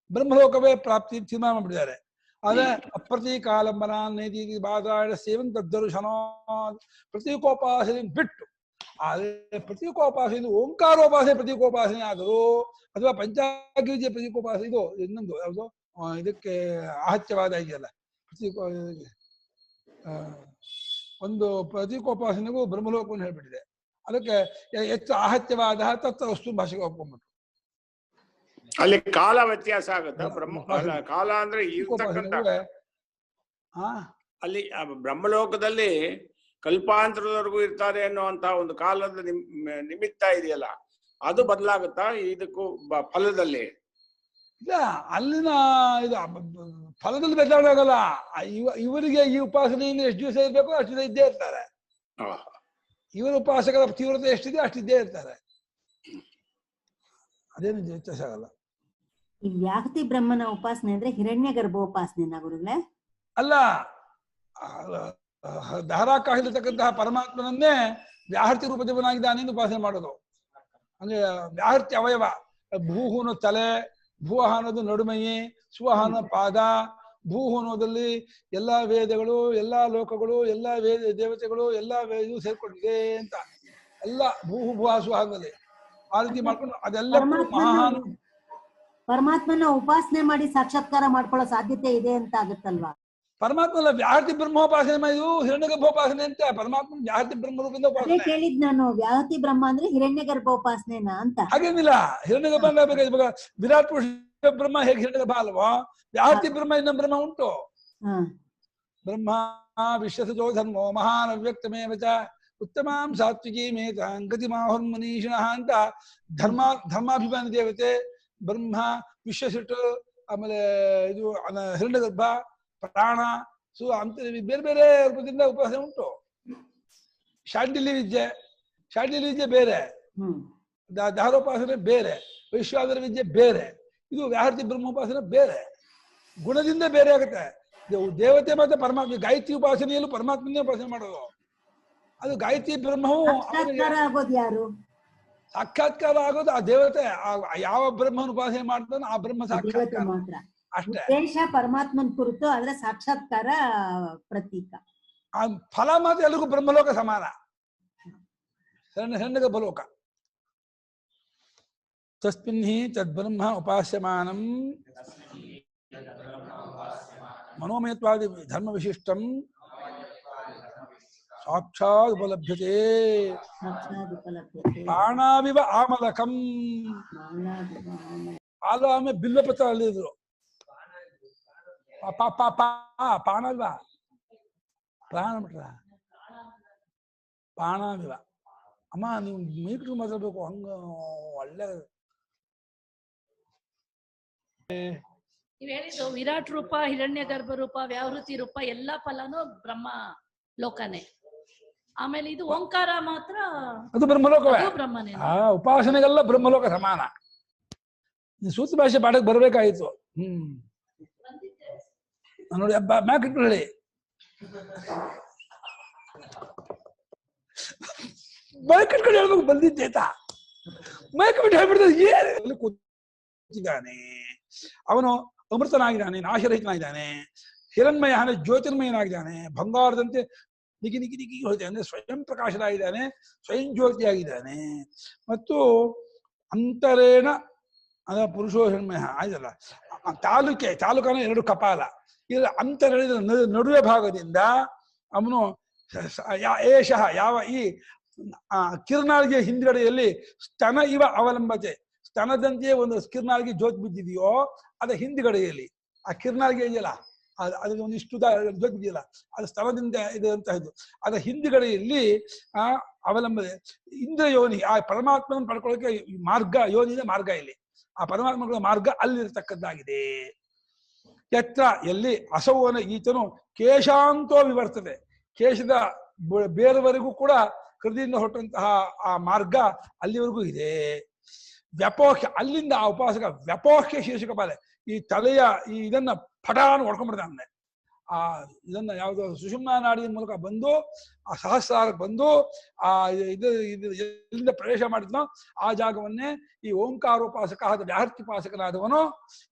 ಬ್ರಹ್ಮಲೋಕವೇ ಪ್ರಾಪ್ತಿ ತೀರ್ಮಾನ ಮಾಡಿದ್ದಾರೆ. ಆದ್ರೆ ಅಪ್ರತೀಕಾಲಂಬನ ನೇತಿ ಬಾದಾಯಣ ಸೇವನ್ ತದ್ದರುಶನ ಪ್ರತೀಕೋಪಾಸನೆ ಬಿಟ್ಟು, ಆದ್ರೆ ಪ್ರತೀಕೋಪಾಸನೆ ಓಂಕಾರೋಪಾಸನೆ ಪ್ರತೀಕೋಪಾಸನೆ ಆದರೂ ಅಥವಾ ಪಂಚಾಗ್ನಿಜ ಪ್ರತೀಕೋಪಾಸನೆ ಇದು ಇನ್ನೊಂದು ಯಾವುದು ಇದಕ್ಕೆ ಆಹತ್ಯವಾದ ಇದೆಯಲ್ಲ, ಪ್ರತೀಕೋ ಒಂದು ಪ್ರತೀಕೋಪಾಸನೆಗೂ ಬ್ರಹ್ಮಲೋಕವನ್ನು ಹೇಳ್ಬಿಟ್ಟಿದೆ. ಅದಕ್ಕೆ ಹೆಚ್ಚು ಆಹತ್ಯವಾದ ತತ್ವ ವಸ್ತು ಭಾಷೆಗೆ ಒಪ್ಕೊಂಡ್ಬಿಟ್ರು. ಅಲ್ಲಿ ಕಾಲ ವ್ಯತ್ಯಾಸ ಆಗುತ್ತೆ. ಬ್ರಹ್ಮ ಕಾಲ ಅಂದ್ರೆ ಅಲ್ಲಿ ಬ್ರಹ್ಮಲೋಕದಲ್ಲಿ ಕಲ್ಪಾಂತರದವರೆಗೂ ಇರ್ತಾರೆ ಅನ್ನುವಂತ ಒಂದು ಕಾಲದ ನಿಮಿತ್ತ ಇದೆಯಲ್ಲ, ಅದು ಬದಲಾಗುತ್ತಾ ಇದಕ್ಕೂ ಫಲದಲ್ಲಿ? ಇಲ್ಲ, ಅಲ್ಲಿನ ಇದು ಫಲದಲ್ಲಿ ಬದಲಾವಣೆ ಆಗಲ್ಲ. ಇವರಿಗೆ ಈ ಉಪಾಸನೆಯಿಂದ ಎಷ್ಟು ದಿವಸ ಇರ್ಬೇಕು ಅಷ್ಟು ದಿವಸ ಇದ್ದೇ ಇರ್ತಾರೆ. ಇವರ ಉಪಾಸಕರ ತೀವ್ರತೆ ಎಷ್ಟಿದೆ ಅಷ್ಟಿದ್ದೇ ಇರ್ತಾರೆ. ಅದೇನು ವ್ಯತ್ಯಾಸ ಆಗಲ್ಲ. ಈ ವ್ಯಾಹತಿ ಬ್ರಹ್ಮನ ಉಪಾಸನೆ ಅಂದ್ರೆ ಹಿರಣ್ಯ ಗರ್ಭೋಪಾಸನೆನಾ ಗುರುಗಳೇ? ಅಲ್ಲ, ಧಾರಾಕಾಶದಲ್ಲಿರ್ತಕ್ಕಂತಹ ಪರಮಾತ್ಮನನ್ನೇ ವ್ಯಾಹರ್ತಿ ರೂಪದೇವನಾಗಿದ್ದಾನೆ ಎಂದು ಉಪಾಸನೆ ಮಾಡೋದು. ಅಂದ್ರೆ ವ್ಯಾಹರ್ತಿ ಅವಯವ, ಭೂಹು ಅನ್ನೋ ತಲೆ, ಭುವಃ ಅನ್ನೋದು ನಡುಮೈ, ಸ್ವಹ ಅನ್ನೋ ಪಾದ. ಭೂಹು ಅನ್ನೋದಲ್ಲಿ ಎಲ್ಲಾ ವೇದಗಳು, ಎಲ್ಲಾ ಲೋಕಗಳು, ಎಲ್ಲಾ ದೇವತೆಗಳು, ಎಲ್ಲಾ ಇದು ಸೇರ್ಕೊಂಡಿದೆ ಅಂತ ಎಲ್ಲ ಭೂಹು ಭುವ ಸ್ವಹದಲ್ಲಿ ಆ ರೀತಿ ಮಾಡ್ಕೊಂಡು ಅದೆಲ್ಲ ಮಹಾನ್ ಪರಮಾತ್ಮನ ಉಪಾಸನೆ ಮಾಡಿ ಸಾಕ್ಷಾತ್ಕಾರ ಮಾಡ್ಕೊಳ್ಳೋ ಸಾಧ್ಯತೆ ಇದೆ ಅಂತ ಆಗುತ್ತಲ್ವಾ? ಪರಮಾತ್ಮನ ವ್ಯಾಹತಿ ಬ್ರಹ್ಮೋಪಾಸನೆ, ಇದು ಹಿರಣ್ಯ ಗರ್ಭೋಪಾಸನೆ ಅಂತ. ಪರಮಾತ್ಮ ವ್ಯಾಹತಿ ಬ್ರಹ್ಮ ರೂಪದಿಂದ ಉಪಾಸನೆ. ಕೇಳಿದ್ ನಾನು, ವ್ಯಾಹತಿ ಬ್ರಹ್ಮ ಅಂದ್ರೆ ಹಿರಣ್ಯ ಗರ್ಭೋಪಾಸನೆನಾ ಅಂತ. ಹಾಗೇನಿಲ್ಲ, ಹಿರಣ್ಯ ಗರ್ಭ ಬೇಕಾಗ ವಿರಾಟ್ ಪುರುಷ ಬ್ರಹ್ಮ ಹೇಗೆ ಹಿರಣ್ಯ ಗರ್ಭ ಅಲ್ವಾ, ವ್ಯಾಹತಿ ಬ್ರಹ್ಮ ಇನ್ನೊಂದು ಬ್ರಹ್ಮ ಉಂಟು. ಬ್ರಹ್ಮ ವಿಶ್ವಸಜೋ ಧರ್ಮೋ ಮಹಾನ್ ಅವ್ಯಕ್ತಮೇವ ಚ ಉತ್ತಮಾಂ ಸಾತ್ವಿಕೀ ಮೇತಾಂ ಗತಿ ಮಾಹುರ್ಮನೀಷಿಣಃ ಅಂತ ಧರ್ಮಾಭಿಮಾನಿ ದೇವತೆ ಬ್ರಹ್ಮ, ವಿಶ್ವಸಿಟ್ಟು, ಆಮೇಲೆ ಇದು ಹಿರಣ್ಯ ಗರ್ಭ, ಪ್ರಾಣ, ಅಂತ ಬೇರೆ ಬೇರೆ ರೂಪದಿಂದ ಉಪಾಸನೆ ಉಂಟು. ಶಾಂಡಿಲ್ಯ ವಿದ್ಯೆ ಬೇರೆ, ದಾರೋಪಾಸನೆ ಬೇರೆ, ವೈಶ್ವಾದರ ವಿದ್ಯೆ ಬೇರೆ, ಇದು ವ್ಯಾಹೃತಿ ಬ್ರಹ್ಮೋಪಾಸನೆ ಬೇರೆ. ಗುಣದಿಂದ ಬೇರೆ ಆಗುತ್ತೆ. ದೇವತೆ ಮತ್ತೆ ಪರಮಾತ್ಮ, ಗಾಯತ್ರಿ ಉಪಾಸನೆಯಲ್ಲೂ ಪರಮಾತ್ಮನೇ ಉಪಾಸನೆ ಮಾಡೋದು. ಅದು ಗಾಯತ್ರಿ ಬ್ರಹ್ಮವು ಆಗೋದು ಯಾರು? ಸಾಕ್ಷಾತ್ಕಾರ ಆಗೋದು ಆ ದೇವತೆ. ಯಾವ ಬ್ರಹ್ಮನ ಉಪಾಸನೆ ಮಾಡ್ತಾನೋ ಆ ಬ್ರಹ್ಮ ಸಾಕ್ಷಾತ್ಕಾರ ಮಾತ್ರ ಅಷ್ಟೇ. ದೇಶ ಪರಮಾತ್ಮನ್ ಕುರಿತು, ಆದ್ರೆ ಸಾಕ್ಷಾತ್ಕಾರ ಪ್ರತೀಕ. ಆ ಫಲ ಮಾತ್ರ ಎಲ್ರಿಗೂ ಬ್ರಹ್ಮಲೋಕ ಸಮಾನ, ಹೆಣ್ಣಿಗ ಬಲೋಕ. ತಸ್ಮಿನ್ ಹಿ ತದ್ಬ್ರಹ್ಮ ಉಪಾಸ್ಯಮಾನಂ ಮನೋಮಯತ್ವಾದಿ ಧರ್ಮ ವಿಶಿಷ್ಟಂ ಸಾಕ್ಷಾತ್ ಉಪಲಭ್ಯತೆ. ಪ್ರಾಣಾವಿವ ಆಮಲಕಂ. ಆಮೇಲೆ ಬಿಲ್ವಪತ್ರ ಅಲ್ಲಿದ್ರು ಪ್ರಾಣವಿವ, ಪ್ರಾಣ ಬಿಟ್ರ ಪ್ರಾಣವಿವ. ಅಮ್ಮ ನೀವು ಮೀಟ್ರು ಮಾತಾಡ್ಬೇಕು, ಹಂಗ ಒಳ್ಳೆ. ನೀವ್ ಹೇಳಿದ್ದು ವಿರಾಟ್ ರೂಪ, ಹಿರಣ್ಯ ಗರ್ಭ ರೂಪ, ವ್ಯಾವೃತಿ ರೂಪ ಎಲ್ಲಾ ಫಲನೂ ಬ್ರಹ್ಮ ಲೋಕನೇ. ಆಮೇಲೆ ಇದು ಓಂಕಾರ ಮಾತ್ರ ಅದು ಬ್ರಹ್ಮಲೋಕವೇ. ಬ್ರಹ್ಮನೇ. ಉಪಾಸನೆಗೆಲ್ಲ ಬ್ರಹ್ಮಲೋಕ ಸಮಾನ. ಸೂತ್ರ ಭಾಷೆ ಪಾಠಕ್ಕೆ ಬರ್ಬೇಕಾಯ್ತು. ನೋಡಿ ಹಬ್ಬ ಮ್ಯಾಕ್ ಇಟ್ಟು ಹೇಳಿ. ಮೈಕ್ ಇಟ್ಕೊಂಡು ಹೇಳ್ಬೇಕು ಬಂದಿದ್ದೇತ. ಮೈಕ್ ಬಿಟ್ಟು ಹೇಳ್ಬಿಡ್ತದೆ. ಏನು ಕೂತಿದ್ದಾನೆ ಅವನು, ಅಮೃತನಾಗಿದ್ದಾನೆ, ನಾಶರಹಿತನಾಗಿದ್ದಾನೆ, ಹಿರಣ್ಮಯ ಅಂದ್ರೆ ಜ್ಯೋತಿರ್ಮಯನಾಗಿದ್ದಾನೆ, ಬಂಗಾರದಂತೆ ನಿಗಿ ನಿಗಿ ನಿಗಿ ಹೋಗ್ತಾನೆ, ಅಂದ್ರೆ ಸ್ವಯಂ ಪ್ರಕಾಶನಾಗಿದ್ದಾನೆ, ಸ್ವಯಂ ಜ್ಯೋತಿಯಾಗಿದ್ದಾನೆ. ಮತ್ತು ಅಂತರೇಣ ಅದ ಪುರುಷೋ ಹಿರಣ್ಮಯ ಆಯ್ತಲ್ಲ. ತಾಲೂಕನ ಎರಡು ಕಪಾಲ, ಇದು ಅಂತರೇಣ ನಡುವೆ ಭಾಗದಿಂದ ಅವನು ಏಷಃ ಯಾವ ಈ ಕಿರ್ನಾಳಿಗೆ ಹಿಂದ್ಗಡೆಯಲ್ಲಿ ಸ್ತನ ಇವ ಅವಲಂಬತೆ, ಸ್ತನದಂತೆಯೇ ಒಂದು ಕಿರ್ನಾಳಿಗೆ ಜ್ಯೋತಿ ಬಿದ್ದಿದೆಯೋ ಅದ ಹಿಂದ್ಗಡೆಯಲ್ಲಿ ಆ ಕಿರ್ನಾಳಿಗೆ ಇದೆಯಲ್ಲ, ಅದು ಒಂದಿಷ್ಟು ಜ್ಯೋತಿ ಬಿದ್ದಿಲ್ಲ, ಅದು ಸ್ತನದಿಂದ ಇದೆ ಅಂತ ಇದು. ಅದ ಹಿಂದ್ಗಡೆಯಲ್ಲಿ ಅವಲಂಬನೆ ಇಂದ್ರ ಯೋನಿ, ಆ ಪರಮಾತ್ಮನ ಪಡ್ಕೊಳ್ಳೋಕೆ ಮಾರ್ಗ, ಯೋನಿದೆ ಮಾರ್ಗ. ಇಲ್ಲಿ ಆ ಪರಮಾತ್ಮಗಳ ಮಾರ್ಗ ಅಲ್ಲಿರ್ತಕ್ಕದ್ದಾಗಿದೆ. ಯತ್ರ ಎಲ್ಲಿ ಅಸೌವನ ಈತನು ಕೇಶಾಂತೋ ವಿವರ್ತದೆ, ಕೇಶದ ಬೇರೆವರೆಗೂ ಕೂಡ ಹೃದಯದಿಂದ ಹೊರಟಂತಹ ಆ ಮಾರ್ಗ ಅಲ್ಲಿವರೆಗೂ ಇದೆ. ವ್ಯಪೋಹ್ಯ, ಅಲ್ಲಿಂದ ಆ ಉಪಾಸಕ ವ್ಯಪೋಹ್ಯ ಶೀರ್ಷಕ ಬಾಲೆ, ಈ ತಲೆಯ ಇದನ್ನ ಪಟಾನು ಹೊಡ್ಕೊಂಡ್ಬಿಡ್ತಾನೆ. ಆ ಇದನ್ನ ಯಾವುದು ಸುಷುಮ್ನಾ ನಾಡಿಯ ಮೂಲಕ ಬಂದು ಆ ಸಹಸ್ರಾರಕ್ಕೆ ಬಂದು ಆ ಎಲ್ಲಿಂದ ಪ್ರವೇಶ ಮಾಡಿದ್ನೋ ಆ ಜಾಗವನ್ನೇ ಈ ಓಂಕಾರೋಪಾಸಕ ಆದ ವ್ಯಾಹೃತ್ಯುಪಾಸಕನಾದವನು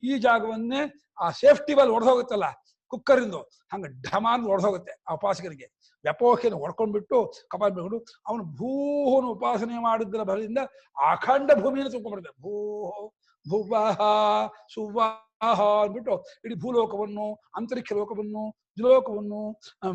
ಈ ಜಾಗವನ್ನೇ ಆ ಸೇಫ್ಟಿ ವಾಲ್ ಹೊಡೆದೋಗುತ್ತಲ್ಲ ಕುಕ್ಕರಿಂದು, ಹಂಗ ಢಮಾನ್ ಹೊಡೆದೋಗುತ್ತೆ ಆ ಉಪಾಸಕರಿಗೆ. ವ್ಯಪೋಹ್ಯನ ಹೊಡ್ಕೊಂಡ್ಬಿಟ್ಟು ಕಪಾಲ ಬಿಟ್ಕೊಂಡು ಅವನು ಭೂಹನ ಉಪಾಸನೆ ಮಾಡಿದ್ದರ ಬಲದಿಂದ ಅಖಂಡ ಭೂಮಿಯನ್ನು ತುಂಬಿಡ್ತಾನೆ. ಭುವಃ ಸುವಃ ಅಂದ್ಬಿಟ್ಟು ಇಡೀ ಭೂಲೋಕವನ್ನು, ಅಂತರಿಕ್ಷ ಲೋಕವನ್ನು, ದ್ಯುಲೋಕವನ್ನು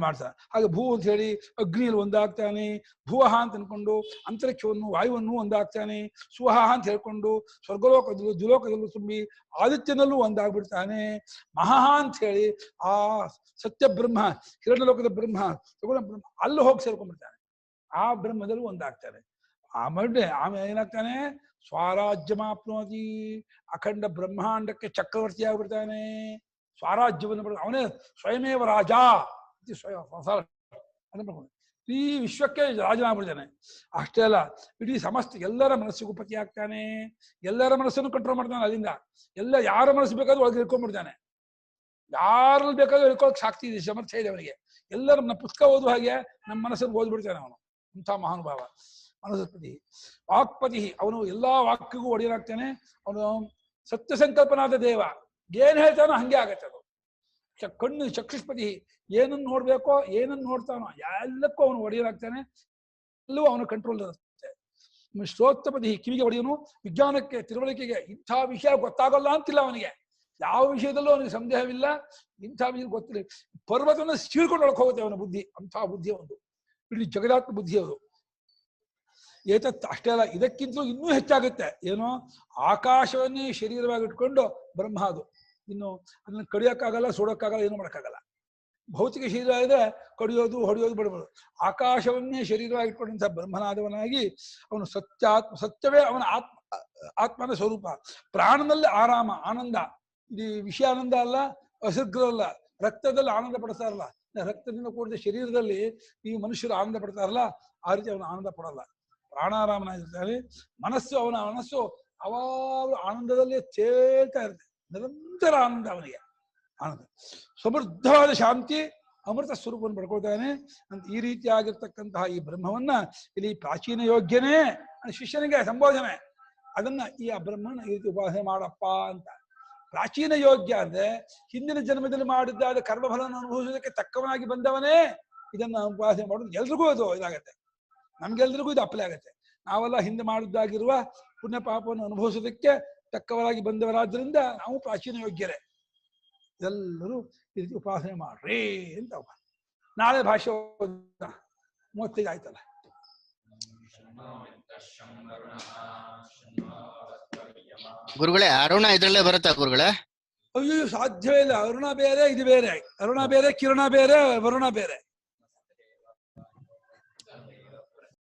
ಮಾಡ್ತಾನೆ. ಹಾಗೆ ಭೂ ಅಂತ ಹೇಳಿ ಅಗ್ನಿಯಲ್ಲಿ ಒಂದಾಗ್ತಾನೆ, ಭುವಹ ಅಂತ ಅನ್ಕೊಂಡು ಅಂತರಿಕ್ಷವನ್ನು ವಾಯುವನ್ನು ಒಂದಾಗ್ತಾನೆ, ಸುವಹ ಅಂತ ಹೇಳ್ಕೊಂಡು ಸ್ವರ್ಗಲೋಕದಲ್ಲೂ ದ್ಯುಲೋಕದಲ್ಲೂ ತುಂಬಿ ಆದಿತ್ಯನಲ್ಲೂ ಒಂದಾಗ್ಬಿಡ್ತಾನೆ. ಮಹಾ ಅಂತ ಹೇಳಿ ಆ ಸತ್ಯ ಬ್ರಹ್ಮ ಹಿರಣ್ಯಲೋಕದ ಬ್ರಹ್ಮ ಬ್ರಹ್ಮ ಅಲ್ಲಿ ಹೋಗಿ ಸೇರ್ಕೊಂಡ್ಬಿಡ್ತಾನೆ, ಆ ಬ್ರಹ್ಮದಲ್ಲೂ ಒಂದಾಗ್ತಾನೆ. ಆಮೇಲೆ ಏನಾಗ್ತಾನೆ, ಸ್ವರಾಜ್ಯಮಾಪ್ನೋತಿ, ಅಖಂಡ ಬ್ರಹ್ಮಾಂಡಕ್ಕೆ ಚಕ್ರವರ್ತಿ ಆಗ್ಬಿಡ್ತಾನೆ. ಸ್ವರಾಜ್ಯವನ್ನು ಪಡೆದ ಅವನೇ ಸ್ವಯಮೇವ ರಾಜ, ಈ ವಿಶ್ವಕ್ಕೆ ರಾಜನಾಗ್ಬಿಡ್ತಾನೆ. ಅಷ್ಟೇ ಅಲ್ಲ, ಇಡೀ ಸಮಸ್ತ ಎಲ್ಲರ ಮನಸ್ಸಿಗೂ ಪತಿ ಆಗ್ತಾನೆ, ಎಲ್ಲರ ಮನಸ್ಸನ್ನು ಕಂಟ್ರೋಲ್ ಮಾಡ್ತಾನೆ. ಅದರಿಂದ ಯಾರ ಮನಸ್ಸು ಬೇಕಾದ್ರೂ ಒಳಗೆ ಇಳ್ಕೊಂಡ್ಬಿಡ್ತಾನೆ. ಯಾರಲ್ಲಿ ಬೇಕಾದ್ರೂ ಇಳ್ಕೊಳಕ್ ಸಾಕ್ತಿ ಇದೆ, ಸಮರ್ಥ ಇದೆ ಅವನಿಗೆ. ಎಲ್ಲರ ನಮ್ಮ ಪುಸ್ತಕ ಓದುವ ಹಾಗೆ ನಮ್ಮ ಮನಸ್ಸನ್ನು ಓದ್ಬಿಡ್ತಾನೆ ಅವನು. ಇಂಥ ಮಹಾನುಭಾವ ಮನಸ್ಪತಿ. ವಾಕ್ಪತಿ, ಅವನು ಎಲ್ಲಾ ವಾಕ್ಯಗೂ ಒಡೆಯಲಾಗ್ತಾನೆ. ಅವನು ಸತ್ಯ ಸಂಕಲ್ಪನಾದ ದೇವ, ಏನ್ ಹೇಳ್ತಾನೋ ಹಂಗೆ ಆಗತ್ತೆ ಅದು. ಕಣ್ಣು ಚಕ್ಷುಷ್ಪತಿ, ಏನನ್ನು ನೋಡ್ಬೇಕೋ ಏನನ್ನು ನೋಡ್ತಾನೋ ಎಲ್ಲಕ್ಕೂ ಅವನು ಒಡೆಯಲಾಗ್ತಾನೆ, ಎಲ್ಲವೂ ಅವನ ಕಂಟ್ರೋಲ್ ಇರುತ್ತೆ. ಶ್ರೋತ್ರಪತಿ, ಕಿವಿಗೆ ಒಡೆಯನು, ವಿಜ್ಞಾನಕ್ಕೆ ತಿಳುವಳಿಕೆಗೆ. ಇಂಥ ವಿಷಯ ಗೊತ್ತಾಗಲ್ಲ ಅಂತಿಲ್ಲ ಅವನಿಗೆ, ಯಾವ ವಿಷಯದಲ್ಲೂ ಅವನಿಗೆ ಸಂದೇಹವಿಲ್ಲ. ಇಂಥ ವಿಷಯ ಗೊತ್ತಿಲ್ಲ, ಪರ್ವತವನ್ನು ಸೀಳ್ಕೊಂಡು ಒಳಗೆ ಹೋಗುತ್ತೆ ಅವನ ಬುದ್ಧಿ. ಅಂಥ ಬುದ್ಧಿ ಒಂದು, ಇಡೀ ಜಗದಾತ್ಮ ಬುದ್ಧಿ ಅವರು. ಏತತ್ ಅಷ್ಟೇ ಅಲ್ಲ, ಇದಕ್ಕಿಂತಲೂ ಇನ್ನೂ ಹೆಚ್ಚಾಗುತ್ತೆ. ಏನೋ ಆಕಾಶವನ್ನೇ ಶರೀರವಾಗಿ ಇಟ್ಕೊಂಡು ಬ್ರಹ್ಮ ಅದು. ಇನ್ನು ಅದನ್ನ ಕಡಿಯೋಕ್ಕಾಗಲ್ಲ, ಸುಡೋಕ್ಕಾಗಲ್ಲ, ಏನು ಮಾಡೋಕ್ಕಾಗಲ್ಲ. ಭೌತಿಕ ಶರೀರ ಇದೆ, ಕಡಿಯೋದು ಹೊಡೆಯೋದು ಬಿಡಬಹುದು. ಆಕಾಶವನ್ನೇ ಶರೀರವಾಗಿ ಇಟ್ಕೊಂಡಂಥ ಬ್ರಹ್ಮನಾದವನಾಗಿ ಅವನು ಸತ್ಯವೇ ಅವನ ಆತ್ಮನ ಸ್ವರೂಪ. ಪ್ರಾಣದಲ್ಲಿ ಆರಾಮ, ಆನಂದ. ಇದು ವಿಷಯ ಆನಂದ ಅಲ್ಲ, ಅಸರ್ಗಲ್ಲ. ರಕ್ತದಲ್ಲಿ ಆನಂದ ಪಡ್ತಾರಲ್ಲ, ರಕ್ತದಿಂದ ಕೂಡಿದ ಶರೀರದಲ್ಲಿ ಈ ಮನುಷ್ಯರು ಆನಂದ ಪಡ್ತಾರಲ್ಲ, ಆ ರೀತಿ ಅವನು ಆನಂದ ಪಡಲ್ಲ. ಪ್ರಾಣಾರಾಮನಾಗಿರ್ತಾನೆ. ಅವನ ಮನಸ್ಸು ಅವಾಗಲೂ ಆನಂದದಲ್ಲೇ ತೇಲ್ತಾ ಇರುತ್ತೆ, ನಿರಂತರ ಆನಂದ ಅವನಿಗೆ. ಆನಂದ, ಸಮೃದ್ಧವಾದ ಶಾಂತಿ, ಅಮೃತ ಸ್ವರೂಪವನ್ನು ಪಡ್ಕೊಳ್ತಾನೆ ಅಂತ. ಈ ರೀತಿಯಾಗಿರ್ತಕ್ಕಂತಹ ಈ ಬ್ರಹ್ಮವನ್ನ ಇಲ್ಲಿ ಪ್ರಾಚೀನ ಯೋಗ್ಯನೇ ಶಿಷ್ಯನಿಗೆ ಸಂಬೋಧನೆ. ಅದನ್ನ ಈ ಬ್ರಹ್ಮನ ಈ ರೀತಿ ಉಪಾಸನೆ ಮಾಡಪ್ಪ ಅಂತ. ಪ್ರಾಚೀನ ಯೋಗ್ಯ ಅಂದ್ರೆ ಹಿಂದಿನ ಜನ್ಮದಲ್ಲಿ ಮಾಡಿದ್ದಾದ ಕರ್ಮಫಲವನ್ನು ಅನುಭವಿಸೋದಕ್ಕೆ ತಕ್ಕವನಾಗಿ ಬಂದವನೇ ಇದನ್ನ ಉಪಾಸನೆ ಮಾಡೋದು. ಎಲ್ರಿಗೂ ಅದು ಇದಾಗತ್ತೆ, ನಮ್ಗೆಲ್ರಿಗೂ ಇದು ಅಪ್ಲೈ ಆಗತ್ತೆ. ನಾವೆಲ್ಲ ಹಿಂದೆ ಮಾಡಿದ್ದಾಗಿರುವ ಪುಣ್ಯ ಪಾಪವನ್ನು ಅನುಭವಿಸೋದಕ್ಕೆ ತಕ್ಕವರಾಗಿ ಬಂದವರಾದ್ರಿಂದ ನಾವು ಪ್ರಾಚೀನ ಯೋಗ್ಯರೇ. ಎಲ್ಲರೂ ಈ ರೀತಿ ಉಪಾಸನೆ ಮಾಡ್ರಿ ಅಂತ. ನಾಳೆ ಭಾಷೆ 35 ಆಯ್ತಲ್ಲ. ಗುರುಗಳೇ, ಅರುಣ ಇದ್ರಲ್ಲೇ ಬರುತ್ತಾ ಗುರುಗಳೇ? ಅಯ್ಯೋ, ಸಾಧ್ಯವೇ ಇಲ್ಲ. ಅರುಣ ಬೇರೆ, ಇದು ಬೇರೆ. ಅರುಣ ಬೇರೆ, ಕಿರಣ ಬೇರೆ, ವರುಣ ಬೇರೆ.